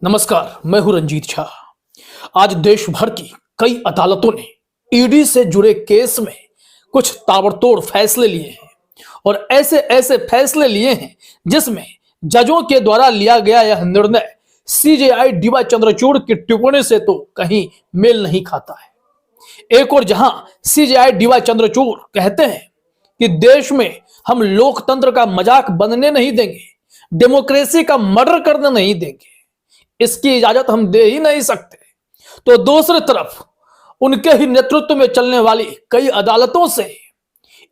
नमस्कार, मैं हूं रंजीत झा। आज देश भर की कई अदालतों ने ईडी से जुड़े केस में कुछ ताबड़तोड़ फैसले लिए हैं और ऐसे ऐसे फैसले लिए हैं जिसमें जजों के द्वारा लिया गया यह निर्णय सीजेआई डीवाई चंद्रचूड़ की टिप्पणी से तो कहीं मेल नहीं खाता है। एक और जहां सीजेआई डीवाई चंद्रचूड़ कहते हैं कि देश में हम लोकतंत्र का मजाक बनने नहीं देंगे, डेमोक्रेसी का मर्डर करने नहीं देंगे, इसकी इजाजत हम दे ही नहीं सकते, तो दूसरी तरफ उनके ही नेतृत्व में चलने वाली कई अदालतों से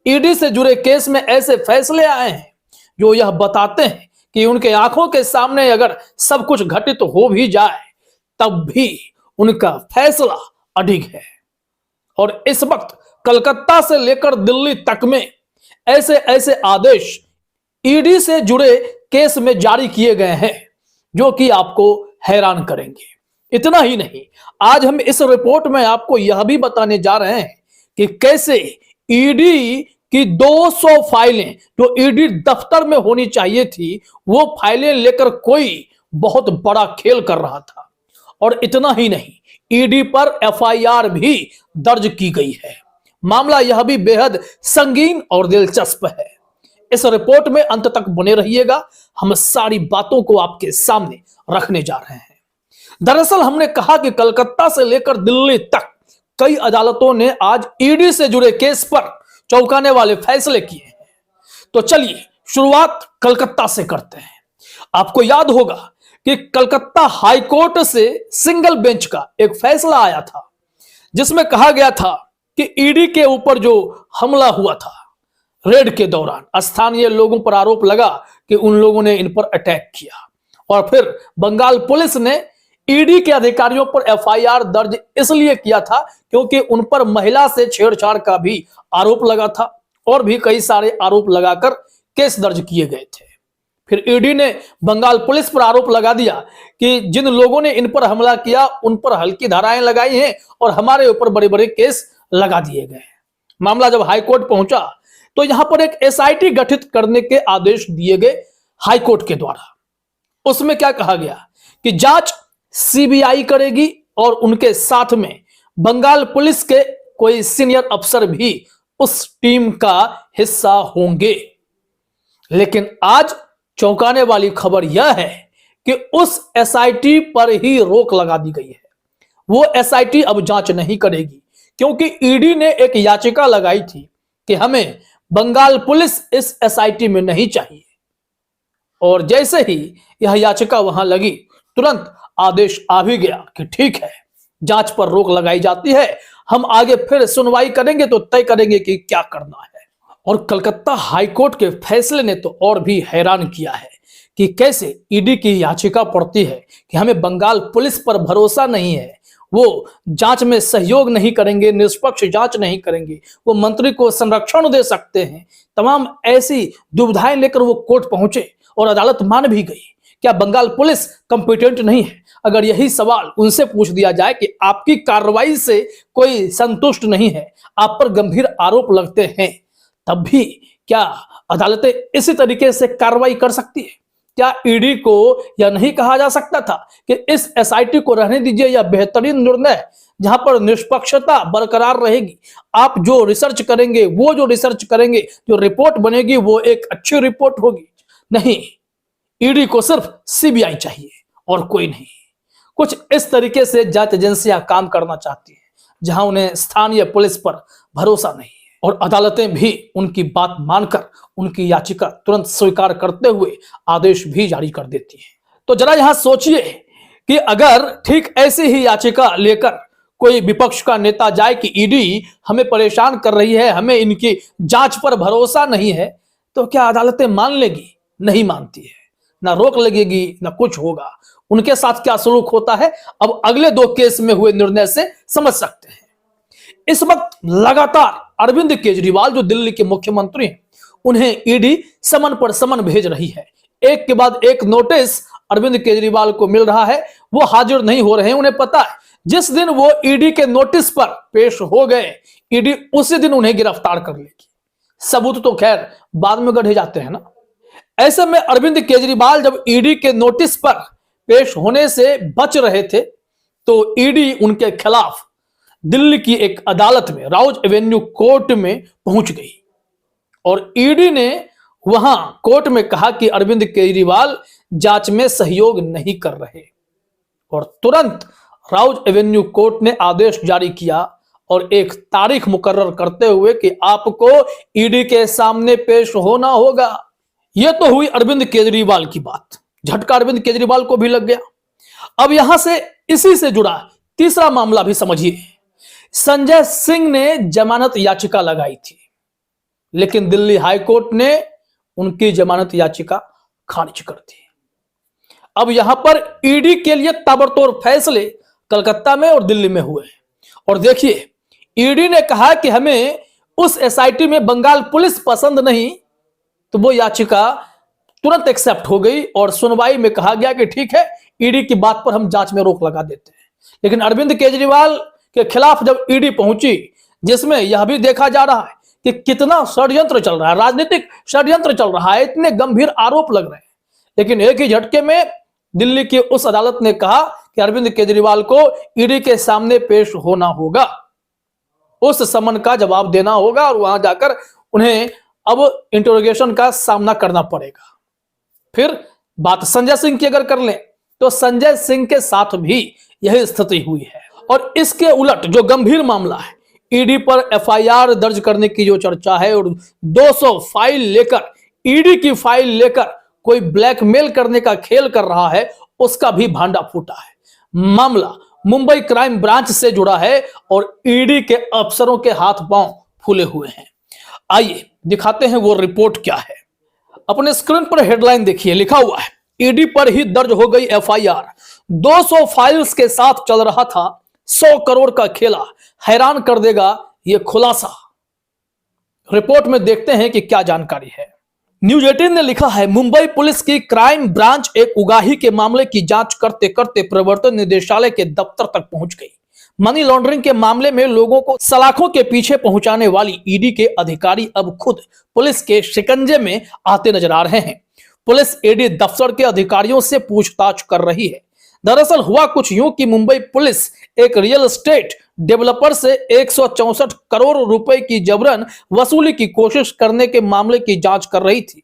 ईडी से जुड़े केस में ऐसे फैसले आए हैं जो यह बताते हैं कि उनके आंखों के सामने अगर सब कुछ घटित हो भी जाए तब भी उनका फैसला अडिग है। और इस वक्त कलकत्ता से लेकर दिल्ली तक में ऐसे ऐसे आदेश ईडी से जुड़े केस में जारी किए गए हैं जो कि आपको हैरान करेंगे। इतना ही नहीं, आज हम इस रिपोर्ट में आपको यह भी बताने जा रहे हैं कि कैसे ईडी की 200 फाइलें जो ईडी दफ्तर में होनी चाहिए थी वो फाइलें लेकर कोई बहुत बड़ा खेल कर रहा था। और इतना ही नहीं, ईडी पर एफआईआर भी दर्ज की गई है। मामला यह भी बेहद संगीन और दिलचस्प है। इस रिपोर्ट में अंत तक बने रहिएगा, हम सारी बातों को आपके सामने रखने जा रहे हैं। दरअसल हमने कहा कि कलकत्ता से लेकर दिल्ली तक कई अदालतों ने आज ईडी से जुड़े केस पर चौंकाने वाले फैसले किए हैं। तो चलिए शुरुआत कलकत्ता से करते हैं। आपको याद होगा कि कलकत्ता हाईकोर्ट से सिंगल बेंच का एक फैसला आया था जिसमें कहा गया था कि ईडी के ऊपर जो हमला हुआ था रेड के दौरान स्थानीय लोगों पर आरोप लगा कि उन लोगों ने इन पर अटैक किया और फिर बंगाल पुलिस ने ईडी के अधिकारियों पर एफआईआर दर्ज इसलिए किया था क्योंकि उन पर महिला से छेड़छाड़ का भी आरोप लगा था और भी कई सारे आरोप लगाकर केस दर्ज किए गए थे। फिर ईडी ने बंगाल पुलिस पर आरोप लगा दिया कि जिन लोगों ने इन पर हमला किया उन पर हल्की धाराएं लगाई हैं और हमारे ऊपर बड़े बड़े केस लगा दिए गए। मामला जब हाईकोर्ट पहुंचा तो यहां पर एक एसआईटी गठित करने के आदेश दिए गए हाईकोर्ट के द्वारा। उसमें क्या कहा गया कि जांच सीबीआई करेगी और उनके साथ में बंगाल पुलिस के कोई सीनियर अफसर भी उस टीम का हिस्सा होंगे। लेकिन आज चौंकाने वाली खबर यह है कि उस एसआईटी पर ही रोक लगा दी गई है। वो एसआईटी अब जांच नहीं करेगी क्योंकि ईडी ने एक याचिका लगाई थी कि हमें बंगाल पुलिस इस एसआईटी में नहीं चाहिए। और जैसे ही यह याचिका वहां लगी तुरंत आदेश आ भी गया कि ठीक है, जांच पर रोक लगाई जाती है, हम आगे फिर सुनवाई करेंगे तो तय करेंगे कि क्या करना है। और कलकत्ता हाईकोर्ट के फैसले ने तो और भी हैरान किया है कि कैसे ईडी की याचिका पड़ती है कि हमें बंगाल पुलिस पर भरोसा नहीं है, वो जांच में सहयोग नहीं करेंगे, निष्पक्ष जांच नहीं करेंगे, वो मंत्री को संरक्षण दे सकते हैं। तमाम ऐसी दुविधाएं लेकर वो कोर्ट पहुंचे और अदालत मान भी गई। क्या बंगाल पुलिस कंपिटेंट नहीं है? अगर यही सवाल उनसे पूछ दिया जाए कि आपकी कार्रवाई से कोई संतुष्ट नहीं है, आप पर गंभीर आरोप लगते हैं, तब भी क्या अदालतें इसी तरीके से कार्रवाई कर सकती है? क्या ईडी को यह नहीं कहा जा सकता था कि इस एसआईटी को रहने दीजिए, यह बेहतरीन निर्णय है जहां पर निष्पक्षता बरकरार रहेगी, आप जो रिसर्च करेंगे, वो जो रिसर्च करेंगे, जो रिपोर्ट बनेगी वो एक अच्छी रिपोर्ट होगी। नहीं, ईडी को सिर्फ सीबीआई चाहिए और कोई नहीं। कुछ इस तरीके से जांच एजेंसियां काम करना चाहती हैं जहां उन्हें स्थानीय पुलिस पर भरोसा नहीं है और अदालतें भी उनकी बात मानकर उनकी याचिका तुरंत स्वीकार करते हुए आदेश भी जारी कर देती है। तो जरा यहां सोचिए कि अगर ठीक ऐसी ही याचिका लेकर कोई विपक्ष का नेता जाए कि ईडी हमें परेशान कर रही है, हमें इनकी जांच पर भरोसा नहीं है, तो क्या अदालतें मान लेगी? नहीं मानती है, ना रोक लगेगी ना कुछ होगा। उनके साथ क्या सलूक होता है अब अगले 2 केस में हुए निर्णय से समझ सकते हैं। इस वक्त लगातार अरविंद केजरीवाल जो दिल्ली के मुख्यमंत्री हैं, उन्हें ईडी समन पर समन भेज रही है। एक के बाद एक नोटिस अरविंद केजरीवाल को मिल रहा है, वो हाजिर नहीं हो रहे हैं। उन्हें पता है जिस दिन वो ईडी के नोटिस पर पेश हो गए, ईडी उसी दिन उन्हें गिरफ्तार कर लेगी। सबूत तो खैर बाद में गढ़े जाते हैं ना। ऐसे में अरविंद केजरीवाल जब ईडी के नोटिस पर पेश होने से बच रहे थे तो ईडी उनके खिलाफ दिल्ली की एक अदालत में राउज एवेन्यू कोर्ट में पहुंच गई और ईडी ने वहां कोर्ट में कहा कि अरविंद केजरीवाल जांच में सहयोग नहीं कर रहे और तुरंत राउज एवेन्यू कोर्ट ने आदेश जारी किया और एक तारीख मुकर्रर करते हुए कि आपको ईडी के सामने पेश होना होगा। यह तो हुई अरविंद केजरीवाल की बात। झटका अरविंद केजरीवाल को भी लग गया। अब यहां से इसी से जुड़ा तीसरा मामला भी समझिए। संजय सिंह ने जमानत याचिका लगाई थी, लेकिन दिल्ली हाईकोर्ट ने उनकी जमानत याचिका खारिज कर दी। अब यहां पर ईडी के लिए ताबड़तोड़ फैसले कलकत्ता में और दिल्ली में हुए और देखिए, ईडी ने कहा कि हमें उस एसआईटी में बंगाल पुलिस पसंद नहीं, तो वो याचिका तुरंत एक्सेप्ट हो गई और सुनवाई में कहा गया कि ठीक है, ईडी की बात पर हम जांच में रोक लगा देते हैं। लेकिन अरविंद केजरीवाल के खिलाफ जब ईडी पहुंची, जिसमें यह भी देखा जा रहा है कि कितना षड्यंत्र चल रहा है, राजनीतिक षड्यंत्र चल रहा है, इतने गंभीर आरोप लग रहे हैं, लेकिन एक ही झटके में दिल्ली की उस अदालत ने कहा कि अरविंद केजरीवाल को ईडी के सामने पेश होना होगा, उस समन का जवाब देना होगा और वहां जाकर उन्हें अब इंटरोगेशन का सामना करना पड़ेगा। फिर बात संजय सिंह की अगर कर लें तो संजय सिंह के साथ भी यही स्थिति हुई है और इसके उलट जो गंभीर मामला है, ईडी पर एफआईआर दर्ज करने की जो चर्चा है और 200 फाइल लेकर, ईडी की फाइल लेकर कोई ब्लैकमेल करने का खेल कर रहा है, उसका भी भांडा फूटा है। मामला मुंबई क्राइम ब्रांच से जुड़ा है और ईडी के अफसरों के हाथ पांव फूले हुए हैं। आइए दिखाते हैं वो रिपोर्ट क्या है। अपने स्क्रीन पर हेडलाइन देखिए, लिखा हुआ है ईडी पर ही दर्ज हो गई एफआईआर, 200 फाइल्स के साथ चल रहा था 100 करोड़ का खेला, हैरान कर देगा यह खुलासा। रिपोर्ट में देखते हैं कि क्या जानकारी है। न्यूज 18 ने लिखा है, मुंबई पुलिस की क्राइम ब्रांच एक उगाही के मामले की जांच करते करते प्रवर्तन निदेशालय के दफ्तर तक पहुंच गई। मनी लॉन्ड्रिंग के मामले में लोगों को सलाखों के पीछे पहुंचाने वाली ईडी के अधिकारी अब खुद पुलिस के शिकंजे में आते नजर आ रहे हैं। पुलिस ईडी दफ्तर के अधिकारियों से पूछताछ कर रही है। दरअसल हुआ कुछ यूं कि मुंबई पुलिस एक रियल एस्टेट डेवलपर से 164 करोड़ रुपए की जबरन वसूली की कोशिश करने के मामले की जांच कर रही थी।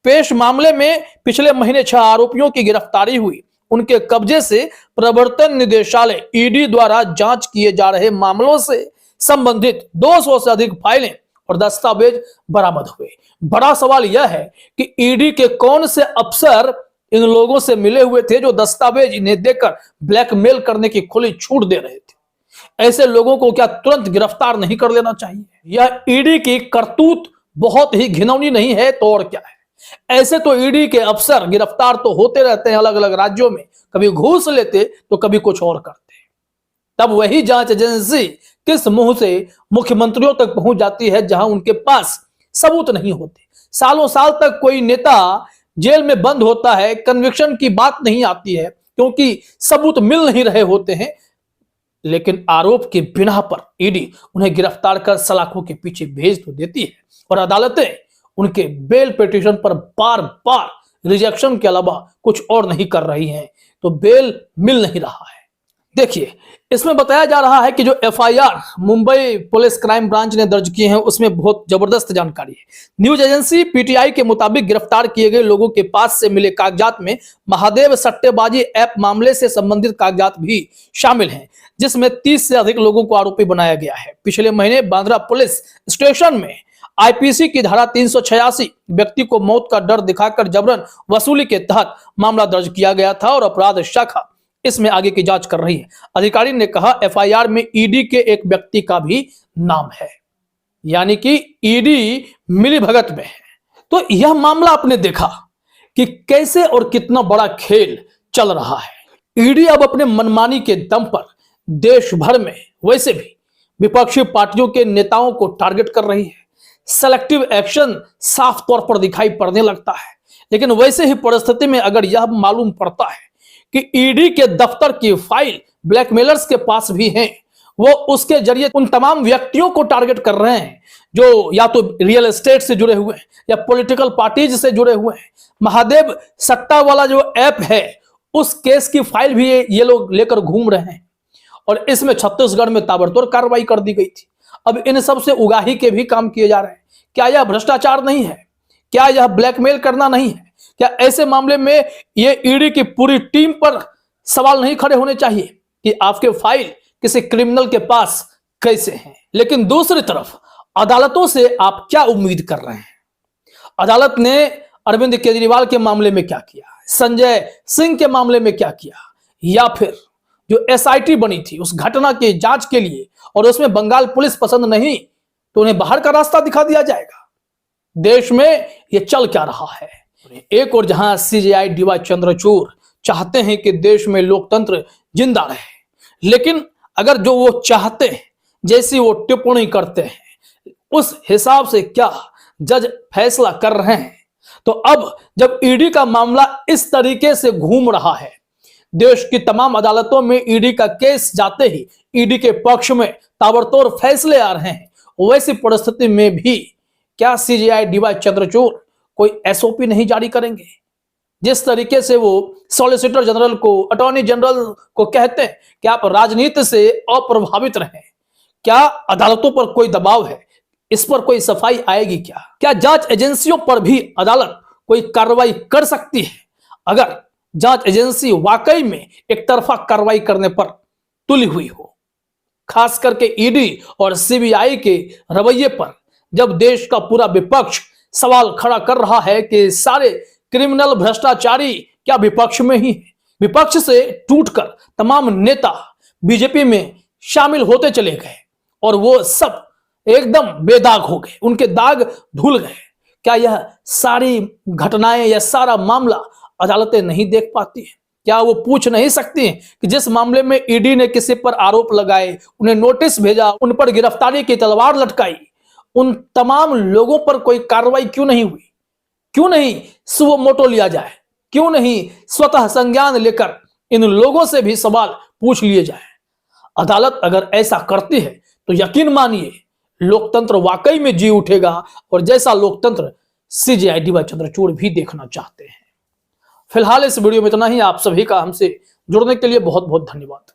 पेश मामले में पिछले महीने 6 आरोपियों की गिरफ्तारी हुई। उनके कब्जे से प्रवर्तन निदेशालय ईडी द्वारा जांच किए जा रहे मामलों से संबंधित 200 से अधिक फाइलें और दस्तावेज बरामद हुए। बड़ा सवाल यह है कि ईडी के कौन से अफसर इन लोगों से मिले हुए थे जो दस्तावेज इन्हें देकर ब्लैकमेल करने की खुली छूट दे रहे थे। ऐसे लोगों को क्या तुरंत गिरफ्तार नहीं कर लेना चाहिए? यह ईडी की करतूत बहुत ही घिनौनी नहीं है तो और क्या है? ऐसे तो ईडी के अफसर गिरफ्तार तो होते रहते हैं अलग अलग राज्यों में, कभी घूस लेते तो कभी कुछ और करते। तब वही जांच एजेंसी किस मुंह से मुख्यमंत्रियों तक पहुंच जाती है जहां उनके पास सबूत नहीं होते। सालों साल तक कोई नेता जेल में बंद होता है, कन्विक्शन की बात नहीं आती है क्योंकि सबूत मिल नहीं रहे होते हैं, लेकिन आरोप के बिना पर ईडी उन्हें गिरफ्तार कर सलाखों के पीछे भेज तो देती है और अदालतें उनके बेल पिटीशन पर बार बार रिजेक्शन के अलावा कुछ और नहीं कर रही हैं, तो बेल मिल नहीं रहा है। देखिए, इसमें बताया जा रहा है कि जो FIR Mumbai police crime branch ने दर्ज किए हैं उसमें बहुत जबरदस्त जानकारी है। न्यूज एजेंसी पीटीआई के मुताबिक गिरफ्तार किए गए लोगों के पास से मिले कागजात में महादेव सट्टेबाजी ऐप मामले से संबंधित कागजात भी शामिल हैं, जिसमें 30 से अधिक लोगों को आरोपी बनाया गया है। पिछले महीने बांद्रा पुलिस स्टेशन में आईपीसी की धारा 386 व्यक्ति को मौत का डर दिखाकर जबरन वसूली के तहत मामला दर्ज किया गया था और अपराध शाखा इसमें आगे की जांच कर रही है। अधिकारी ने कहा एफआईआर में ईडी के एक व्यक्ति का भी नाम है, यानी कि ईडी मिलीभगत में है। तो यह मामला आपने देखा कि कैसे और कितना बड़ा खेल चल रहा है। ईडी अब अपने मनमानी के दम पर देश भर में वैसे भी विपक्षी पार्टियों के नेताओं को टारगेट कर रही है। सेलेक्टिव एक्शन साफ तौर पर दिखाई पड़ने लगता है। लेकिन वैसे ही परिस्थिति में अगर यह मालूम पड़ता है कि ईडी के दफ्तर की फाइल ब्लैकमेलर्स के पास भी हैं, वो उसके जरिए उन तमाम व्यक्तियों को टारगेट कर रहे हैं जो या तो रियल एस्टेट से जुड़े हुए हैं या पॉलिटिकल पार्टीज से जुड़े हुए हैं। महादेव सट्टा वाला जो ऐप है उस केस की फाइल भी ये लोग लेकर घूम रहे हैं और इसमें छत्तीसगढ़ में ताबड़तोड़ कार्रवाई कर दी गई थी। अब इन सब से उगाही के भी काम किए जा रहे हैं। क्या यह भ्रष्टाचार नहीं है? क्या यह ब्लैकमेल करना नहीं है? क्या ऐसे मामले में ये ईडी की पूरी टीम पर सवाल नहीं खड़े होने चाहिए कि आपके फाइल किसी क्रिमिनल के पास कैसे हैं? लेकिन दूसरी तरफ अदालतों से आप क्या उम्मीद कर रहे हैं? अदालत ने अरविंद केजरीवाल के मामले में क्या किया, संजय सिंह के मामले में क्या किया, या फिर जो एसआईटी बनी थी उस घटना की जांच के लिए और उसमें बंगाल पुलिस पसंद नहीं तो उन्हें बाहर का रास्ता दिखा दिया जाएगा? देश में यह चल क्या रहा है? एक और जहां सीजेआई डीवाई चंद्रचूड़ चाहते हैं कि देश में लोकतंत्र जिंदा रहे, लेकिन अगर जो वो चाहते हैं जैसी वो टिप्पणी करते हैं उस हिसाब से क्या जज फैसला कर रहे हैं, तो अब जब ईडी का मामला इस तरीके से घूम रहा है, देश की तमाम अदालतों में ईडी का केस जाते ही ईडी के पक्ष में ताबड़तोड़ फैसले आ रहे हैं, वैसी परिस्थिति में भी क्या सीजेआई डीवाई चंद्रचूड़ कोई एसओपी नहीं जारी करेंगे? जिस तरीके से वो सॉलिसिटर जनरल को, अटॉर्नी जनरल को कहते हैं कि आप राजनीति से अप्रभावित रहें, क्या अदालतों पर कोई दबाव है? इस पर कोई सफाई आएगी क्या? क्या जांच एजेंसियों पर भी अदालत कोई कार्रवाई कर सकती है अगर जांच एजेंसी वाकई में एक तरफा कार्रवाई करने पर तुली हुई हो? खास करके ईडी और सीबीआई के रवैये पर जब देश का पूरा विपक्ष सवाल खड़ा कर रहा है कि सारे क्रिमिनल भ्रष्टाचारी क्या विपक्ष में ही है, विपक्ष से टूटकर तमाम नेता बीजेपी में शामिल होते चले गए और वो सब एकदम बेदाग हो गए, उनके दाग धुल गए। क्या यह सारी घटनाएं या सारा मामला अदालतें नहीं देख पाती हैं? क्या वो पूछ नहीं सकती हैं कि जिस मामले में ईडी ने किसी पर आरोप लगाए, उन्हें नोटिस भेजा, उन पर गिरफ्तारी की तलवार लटकाई, उन तमाम लोगों पर कोई कार्रवाई क्यों नहीं हुई? क्यों नहीं सुओ मोटो लिया जाए? क्यों नहीं स्वतः संज्ञान लेकर इन लोगों से भी सवाल पूछ लिए जाए? अदालत अगर ऐसा करती है तो यकीन मानिए लोकतंत्र वाकई में जी उठेगा और जैसा लोकतंत्र सीजेआई डीवाई चंद्रचूड़ भी देखना चाहते हैं। फिलहाल इस वीडियो में इतना ही। आप सभी का हमसे जुड़ने के लिए बहुत बहुत धन्यवाद।